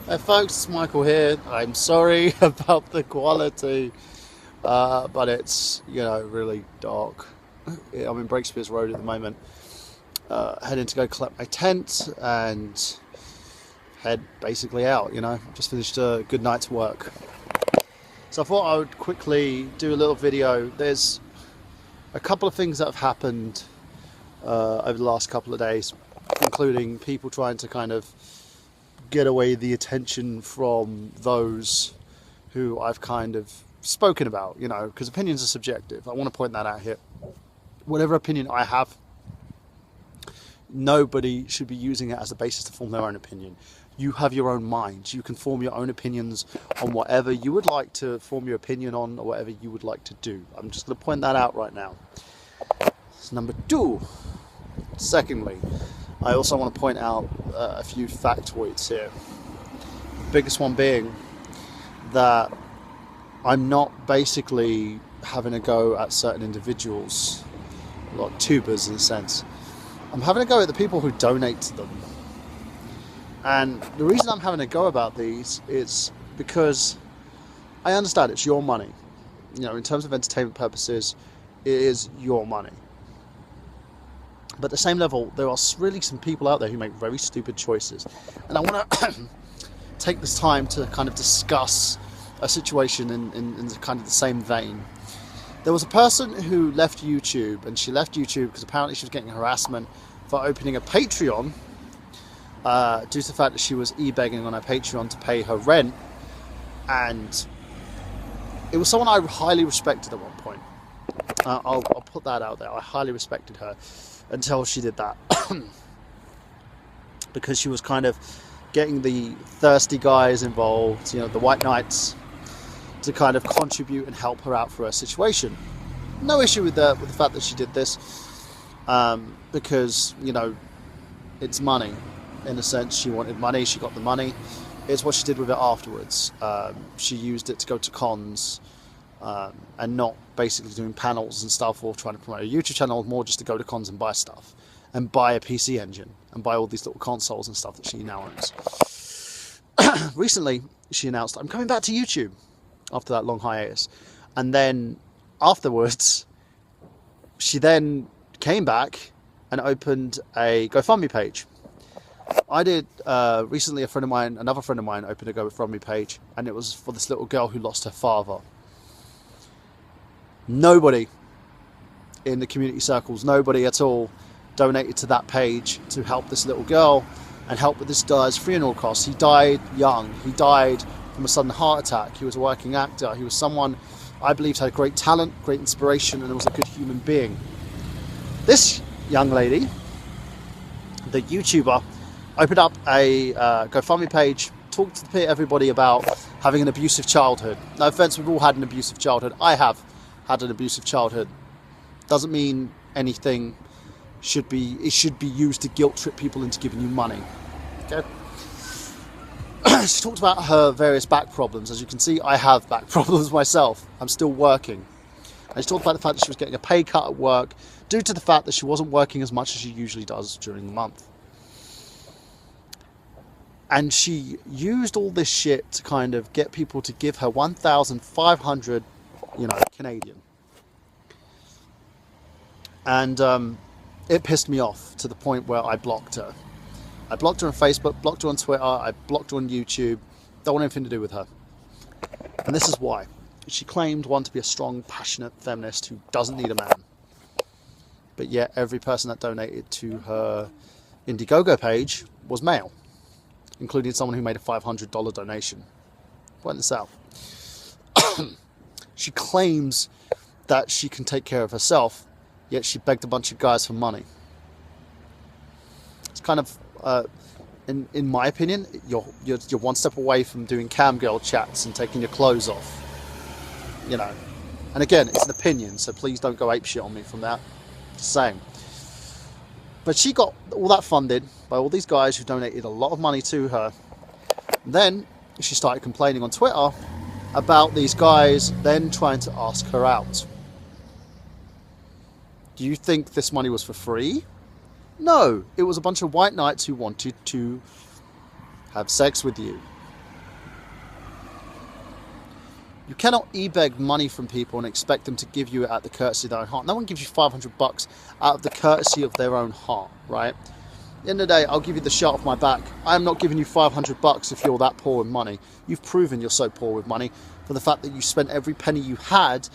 Hey folks, it's Michael here. I'm sorry about the quality, but it's, really dark. I'm in Breakspears Road at the moment, heading to go collect my tent and head basically out, Just finished a good night's work. So I thought I would quickly do a little video. There's a couple of things that have happened over the last couple of days, including people trying to kind of get away the attention from those who I've kind of spoken about, because opinions are subjective. I want to point that out here. Whatever opinion I have, nobody should be using it as a basis to form their own opinion. You have your own mind. You can form your own opinions on whatever you would like to form your opinion on, or whatever you would like to do. I'm just going to point that out right now. That's number two. Secondly, I also want to point out a few factoids here. The biggest one being that I'm not basically having a go at certain individuals, like tubers in a sense. I'm having a go at the people who donate to them. And the reason I'm having a go about these is because I understand it's your money. In terms of entertainment purposes, it is your money. But at the same level, there are really some people out there who make very stupid choices. And I want to take this time to kind of discuss a situation in kind of the same vein. There was a person who left YouTube, and she left YouTube because apparently she was getting harassment for opening a Patreon due to the fact that she was e-begging on her Patreon to pay her rent. And it was someone I highly respected at one point. I'll put that out there. I highly respected her until she did that. Because she was kind of getting the thirsty guys involved, the white knights, to kind of contribute and help her out for her situation. No issue with the fact that she did this, because, it's money. In a sense, she wanted money, she got the money. It's what she did with it afterwards. She used it to go to cons, and not basically doing panels and stuff or trying to promote a YouTube channel, more just to go to cons and buy stuff and buy a PC engine and buy all these little consoles and stuff that she now owns. Recently, she announced, I'm coming back to YouTube after that long hiatus. And then afterwards, she then came back and opened a GoFundMe page. I did recently. Another friend of mine opened a GoFundMe page, and it was for this little girl who lost her father. Nobody in the community circles, nobody at all, donated to that page to help this little girl and help with this guy's funeral costs. He died young. He died from a sudden heart attack. He was a working actor. He was someone I believed had great talent, great inspiration, and was a good human being. This young lady, the YouTuber, opened up a GoFundMe page, talked to everybody about having an abusive childhood. No offense, we've all had an abusive childhood. I have had an abusive childhood. Doesn't mean anything should be used to guilt trip people into giving you money. Okay. She talked about her various back problems. As you can see, I have back problems myself. I'm still working. And she talked about the fact that she was getting a pay cut at work due to the fact that she wasn't working as much as she usually does during the month. And she used all this shit to kind of get people to give her 1,500, Canadian. And it pissed me off to the point where I blocked her. I blocked her on Facebook, blocked her on Twitter, I blocked her on YouTube. Don't want anything to do with her. And this is why. She claimed, one, to be a strong, passionate feminist who doesn't need a man. But yet every person that donated to her Indiegogo page was male, including someone who made a $500 donation. Point this out. She claims that she can take care of herself, yet she begged a bunch of guys for money. It's kind of, in my opinion, you're one step away from doing cam girl chats and taking your clothes off. And again, it's an opinion, so please don't go apeshit on me from that. Just saying. But she got all that funded by all these guys who donated a lot of money to her. And then she started complaining on Twitter about these guys then trying to ask her out. Do you think this money was for free? No, it was a bunch of white knights who wanted to have sex with you. You cannot e-beg money from people and expect them to give you it at the courtesy of their own heart. No one gives you 500 bucks out of the courtesy of their own heart, right? At the end of the day, I'll give you the shirt off my back. I am not giving you 500 bucks if you're that poor with money. You've proven you're so poor with money for the fact that you spent every penny you had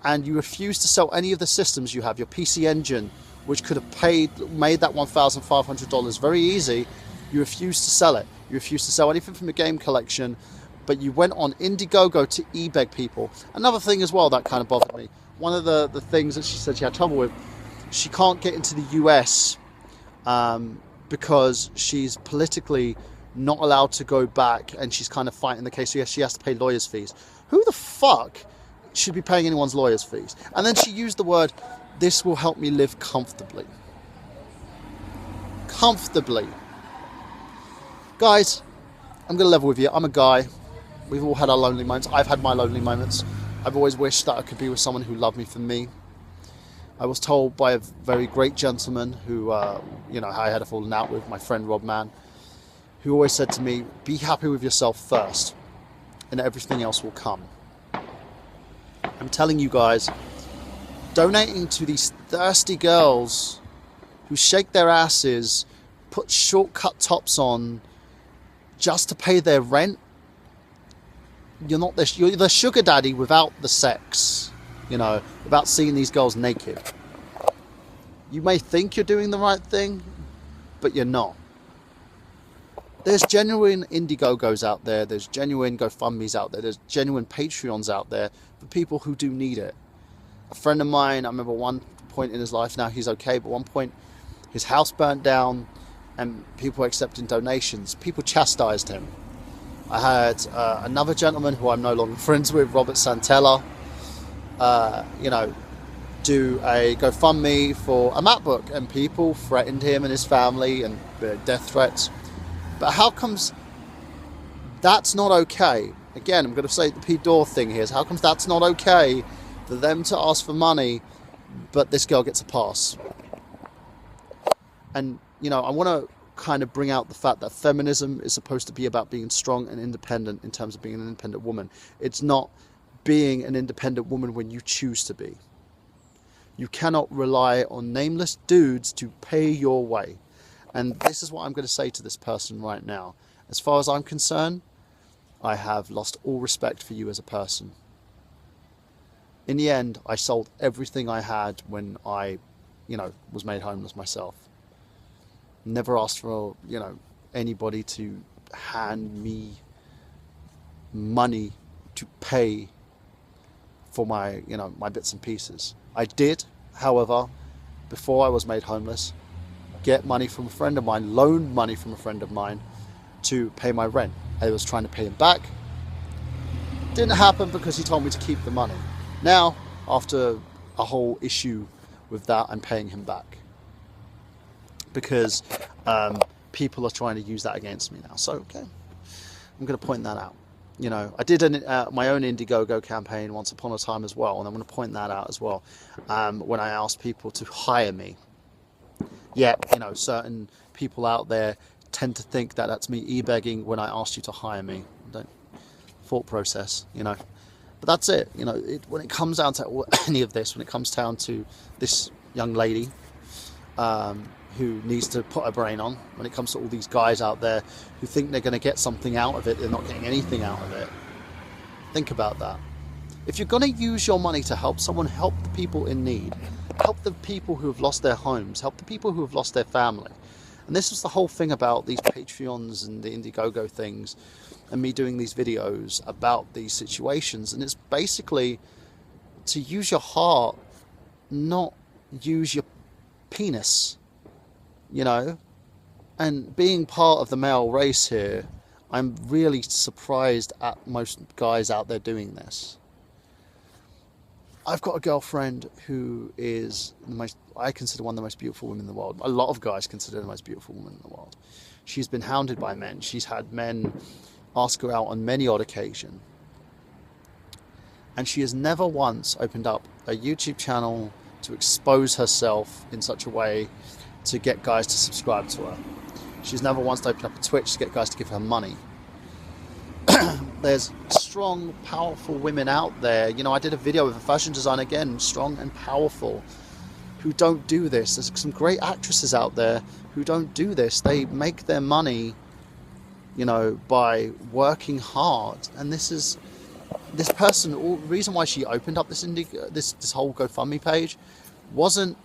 and you refused to sell any of the systems you have. Your PC Engine, which could have made that $1,500 very easy, you refused to sell it. You refused to sell anything from the game collection, but you went on Indiegogo to e-beg people. Another thing as well that kind of bothered me, one of the things that she said she had trouble with, she can't get into the US because she's politically not allowed to go back, and she's kind of fighting the case, so yes, she has to pay lawyers' fees. Who the fuck should be paying anyone's lawyers' fees? And then she used the word, this will help me live comfortably. Comfortably. Guys, I'm going to level with you. I'm a guy. We've all had our lonely moments. I've had my lonely moments. I've always wished that I could be with someone who loved me for me. I was told by a very great gentleman who, I had a falling out with, my friend Rob Mann, who always said to me, be happy with yourself first, and everything else will come. I'm telling you guys, donating to these thirsty girls who shake their asses, put shortcut tops on just to pay their rent, you're the sugar daddy without the sex, without seeing these girls naked. You may think you're doing the right thing, but you're not. There's genuine Indiegogos out there, there's genuine GoFundMes out there, there's genuine Patreons out there for people who do need it. A friend of mine, I remember one point in his life, now he's okay, but one point his house burnt down and people were accepting donations. People chastised him. I had another gentleman who I'm no longer friends with, Robert Santella, do a GoFundMe for a MacBook, and people threatened him and his family and death threats. But how comes that's not okay? Again, I'm going to say the P. Door thing here is, how comes that's not okay for them to ask for money, but this girl gets a pass? And, I want to kind of bring out the fact that feminism is supposed to be about being strong and independent in terms of being an independent woman. It's not being an independent woman when you choose to be. You cannot rely on nameless dudes to pay your way. And this is what I'm going to say to this person right now. As far as I'm concerned, I have lost all respect for you as a person. In the end, I sold everything I had when I, was made homeless myself. Never asked for, anybody to hand me money to pay for my, my bits and pieces. I did, however, before I was made homeless, get money from a friend of mine, loaned money from a friend of mine to pay my rent. I was trying to pay him back. Didn't happen because he told me to keep the money. Now, after a whole issue with that, I'm paying him back. Because people are trying to use that against me now. So, okay, I'm going to point that out. I did my own Indiegogo campaign once upon a time as well, and I'm going to point that out as well. When I asked people to hire me. Yet, certain people out there tend to think that that's me e-begging when I asked you to hire me. Thought process, But that's it. When it comes down to any of this, when it comes down to this young lady, who needs to put her brain on, when it comes to all these guys out there who think they're going to get something out of it, they're not getting anything out of it. Think about that. If you're going to use your money to help someone, help the people in need. Help the people who have lost their homes. Help the people who have lost their family. And this is the whole thing about these Patreons and the Indiegogo things, and me doing these videos about these situations. And it's basically to use your heart, not use your penis. And being part of the male race here, I'm really surprised at most guys out there doing this. I've got a girlfriend who is I consider one of the most beautiful women in the world. A lot of guys consider her the most beautiful woman in the world. She's been hounded by men. She's had men ask her out on many odd occasions. And she has never once opened up a YouTube channel to expose herself in such a way to get guys to subscribe to her. She's never once opened up a Twitch to get guys to give her money. There's strong, powerful women out there. You know, I did a video with a fashion designer, again, strong and powerful, who don't do this. There's some great actresses out there who don't do this. They make their money, you know, by working hard. And this person, the reason why she opened up this whole GoFundMe page wasn't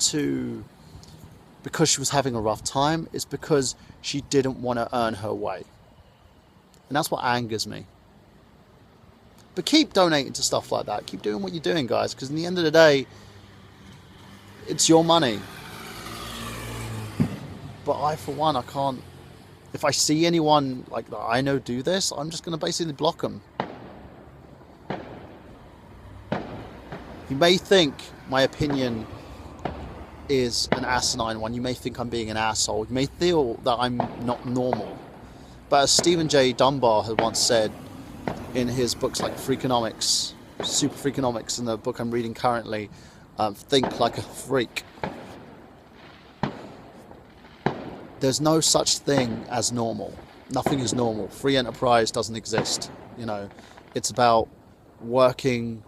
because she was having a rough time. It's because she didn't want to earn her way. And that's what angers me. But keep donating to stuff like that. Keep doing what you're doing, guys, because in the end of the day, it's your money. But I, for one, I can't. If I see anyone like that I know do this, I'm just going to basically block them. You may think my opinion is an asinine one. You may think I'm being an asshole. You may feel that I'm not normal. But as Stephen J. Dunbar had once said in his books like Freakonomics, Super Freakonomics, and the book I'm reading currently, Think Like a Freak. There's no such thing as normal. Nothing is normal. Free enterprise doesn't exist. You know, it's about working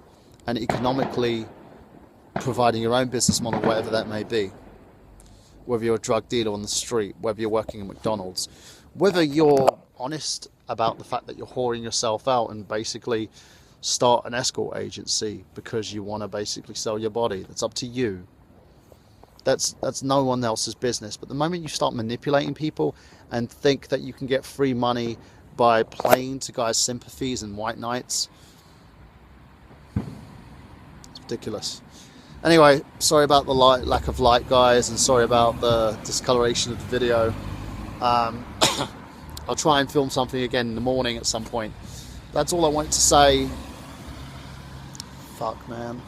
and economically providing your own business model, whatever that may be. Whether you're a drug dealer on the street, whether you're working at McDonald's, whether you're honest about the fact that you're whoring yourself out and basically start an escort agency because you want to basically sell your body. That's up to you. That's no one else's business. But the moment you start manipulating people and think that you can get free money by playing to guys' sympathies and white knights, it's ridiculous. Anyway, sorry about the lack of light, guys, and sorry about the discoloration of the video. I'll try and film something again in the morning at some point. That's all I wanted to say. Fuck, man.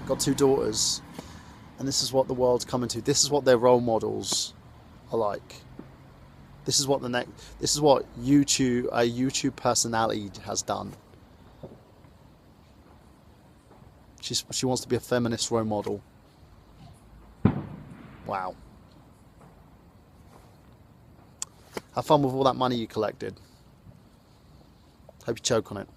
Got 2 daughters, and this is what the world's coming to. This is what their role models are like. This is what YouTube, a YouTube personality has done. She wants to be a feminist role model. Wow. Have fun with all that money you collected. Hope you choke on it.